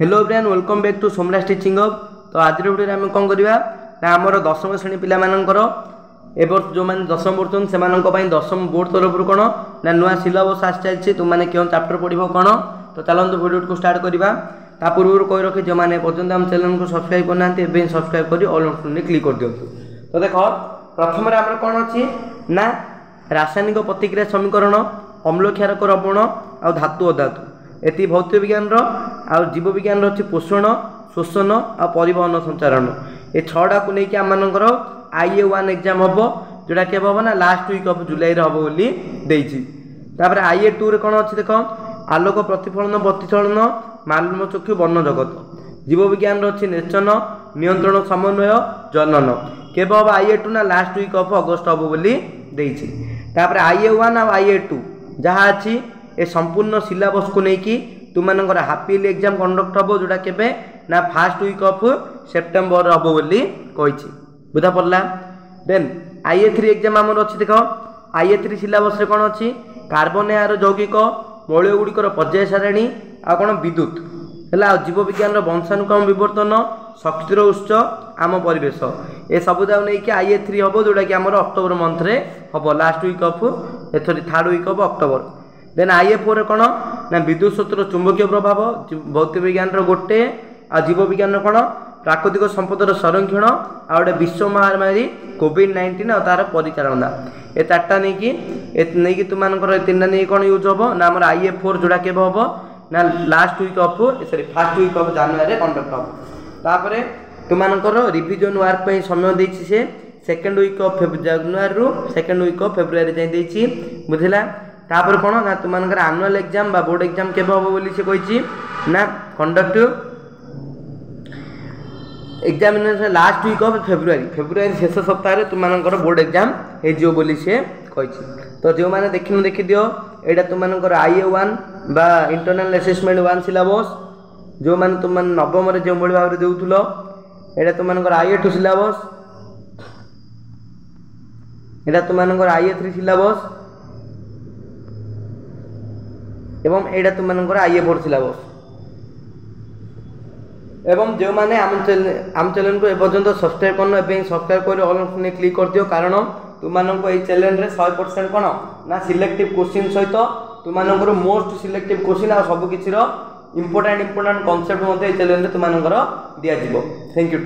Hello everyone welcome back to Somraj teaching hub. तो आज video आम कौन करवा ना आमर दशम श्रेणी पिलामानंकर एबर्ष जो मैंने दशम पढ़ुन से दशम बोर्ड तरफ कौन ना नुआ सिलेबस आसी चलती तुमने क्यों चैप्टर पढ़ो कौन। तो चलते वीडियो को स्टार्ट करवा ता पूर्व कही रखी जो मैंने पर्यटन आम चैनल को सब्सक्राइब करना सब्सक्राइब कर ऑल नोटिफिकेशन क्लिक कर दिंतु। तो देख प्रथम आम कौन अच्छी ना रासायनिक प्रतिक्रिया समीकरण अम्ल क्षारक लवण आ धातु अधातु एति भौतिक विज्ञान जीव विज्ञान अच्छी पोषण शोषण आ परिवहन संचारण ये छटा को लेकिन आम मानकर IA1 एग्जाम हम जोटा के हम ना लास्ट वीक ऑफ जुलाई हम बोली IA2 रे कौन अच्छी देख आलोक प्रतिफलन प्रतिफलन मालूम चक्षु वर्ण जगत जीव विज्ञान अच्छी नेचन नियंत्रण समन्वय जनन केव हम IA2 ना लास्ट वीक ऑफ अगस्त हम बोली IA1 आ IA2 जहाँ अच्छी ए संपूर्ण सिलेबस को लेकिन तुमर हाफिली एग्जाम कंडक्ट हम जोटा के ना फास्ट वीक ऑफ सेप्टेम्बर हम बोली कही बुझा पड़ा। देन IA3 एग्जाम आमर अच्छी देख IA3 सिलेबस कौन अच्छी कार्बन यार यौगिक मौल गुड़िकर पर्याय सारणी आ कौन विद्युत है जीव विज्ञान वंशानुक्रम विवर्तन शक्तिर उत्स आम परिवेश ए सब जाक नहीं IA3 हम जोटा कि आम अक्टोबर मंथ रे हम last week of third week of October. Then IA4 कौन ना विद्युत स्रोतर चुंबकीय प्रभाव भौतिक विज्ञान गोटे आ जीव विज्ञान कौन प्राकृतिक संपदर संरक्षण आ गए विश्व महामारी कोविड-19 और तार परिचालना ए चार्टा नहीं तुम तीन नहीं कौन यूज हम ना आम IA4 जोड़ा के हम ना last week of sorry first week of January conduct हम तापर तुम रिविजन वर्क पे समय देछि से सेकेंड वीक ऑफ जनवरी रु सेकेंड वीक ऑफ फेब्रुआरी जाए देछि बुझला। तापर कौन ना तुम आनुआल एग्जाम बा बोर्ड एग्जाम के हम बोली से कही ना conduct examination last week of February शेष सप्ताह तुम बोर्ड एग्जाम हो बोली से कही। तो जो मैंने देखिन देखी दियो एटा तुम IA1 बा इंटरनल असेसमेंट 1 सिलेबस जो मैंने तुम नवम जो भाव में देउथुल एटा तुम IA2 सिलेबस एटा तुम IA3 सिलेबस एवं एटा तुम IA4 सिलेबस एवं जो मैंने आम चैनल को एपर्यंत सब्सक्राइब करना सब्सक्राइब कर ऑल नोटिफिकेशन क्लिक कर दियो कारण तुमको ये चैनल रे 100% कौन ना सिलेक्टिव क्वेश्चन सहित तुमको मोस्ट सिलेक्टिव क्वेश्चन आ सब किसी इंपोर्टेंट कॉन्सेप्ट चैनल रे तुमको दिया। Thank you.